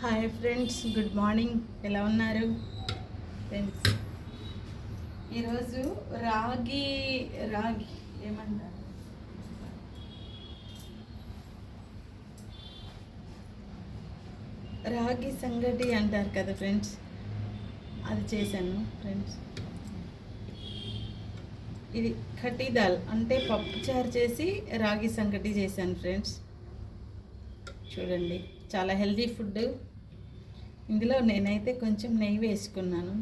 Hi friends, good morning. ఎలా ఉన్నారు friends? ఈరోజు రాగి రాగి ఏమంటారు, రాగి సంగటి అంటారు కదా ఫ్రెండ్స్, అది చేశాను ఫ్రెండ్స్. ఇది ఖటీ దాల్ అంటే పప్పుచారు చేసి రాగి సంగటి చేశాను ఫ్రెండ్స్. చూడండి, చాలా హెల్తీ ఫుడ్. ఇందులో నేనైతే కొంచెం నెయ్యి వేసుకున్నాను.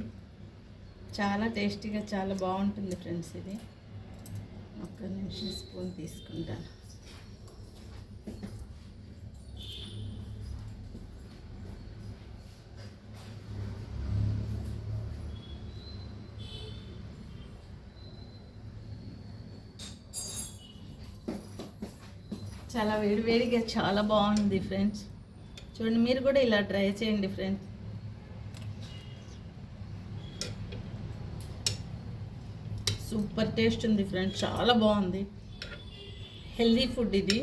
చాలా టేస్టీగా చాలా బాగుంటుంది ఫ్రెండ్స్. ఇది ఒక్క నిమిషం స్పూన్ తీసుకుంటాను. చాలా వేడివేడిగా చాలా బాగుంది ఫ్రెండ్స్. చూడండి, మీరు కూడా ఇలా ట్రై చేయండి ఫ్రెండ్స్. సూపర్ టేస్ట్ ఉంది ఫ్రెండ్స్, చాలా బాగుంది. హెల్దీ ఫుడ్ ఇది.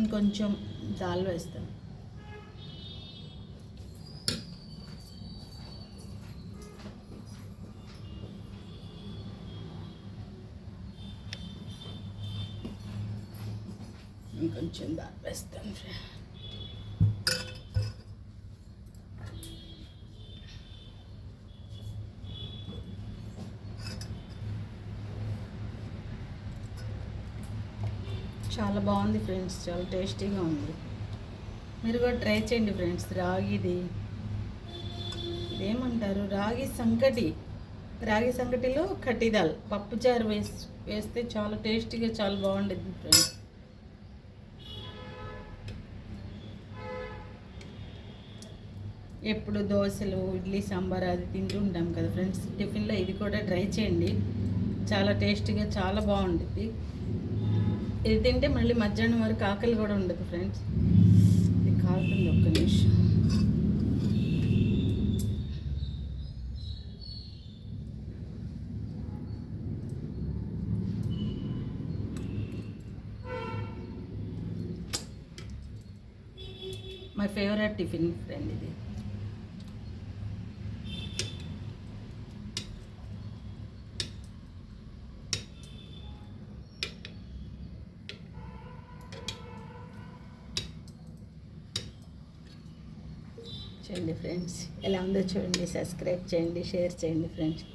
ఇంకొంచెం దాల్ వేస్తాను. ఇంకొంచెం దాల్ వేస్తాను ఫ్రెండ్. చాలా బాగుంది ఫ్రెండ్స్, చాలా టేస్టీగా ఉంది. మీరు కూడా ట్రై చేయండి ఫ్రెండ్స్. రాగిది ఇదేమంటారు, రాగి సంకటి. రాగి సంకటిలో కట్టిదాల్ పప్పుచారు వేస్తే చాలా టేస్టీగా చాలా బాగుంటుంది ఫ్రెండ్స్. ఎప్పుడు దోశలు, ఇడ్లీ, సాంబార్ అది తింటూ ఉంటాం కదా ఫ్రెండ్స్. టిఫిన్లో ఇది కూడా ట్రై చేయండి. చాలా టేస్టీగా చాలా బాగుంటుంది. ఇది తింటే మళ్ళీ మధ్యాహ్నం వరకు ఆకలి కూడా ఉండదు ఫ్రెండ్స్. ఇది కాలుతుంది, ఒక్క నిమిషం. మై ఫేవరెట్ టిఫిన్ ఫ్రెండ్ ఇది. చూడండి ఫ్రెండ్స్, ఎలా ఉందో చూడండి. సబ్స్క్రైబ్ చేయండి, షేర్ చేయండి ఫ్రెండ్స్.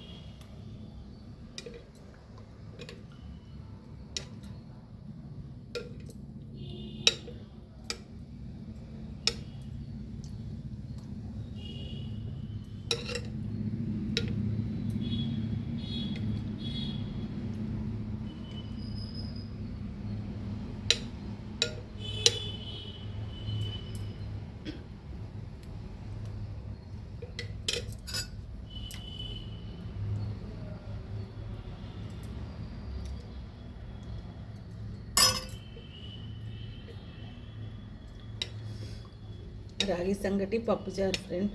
రాగి సంగటి పప్పుచారు ఫ్రెండ్,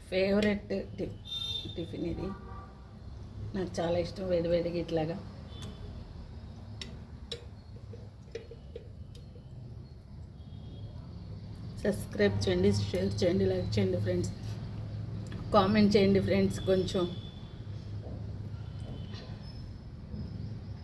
ఫేవరెట్ టిఫిన్ ఇది. నాకు చాలా ఇష్టం వేడివేడిగా ఇట్లాగా. సబ్స్క్రైబ్ చేయండి, షేర్ చేయండి, లైక్ చేయండి ఫ్రెండ్స్. కామెంట్ చేయండి ఫ్రెండ్స్ కొంచెం.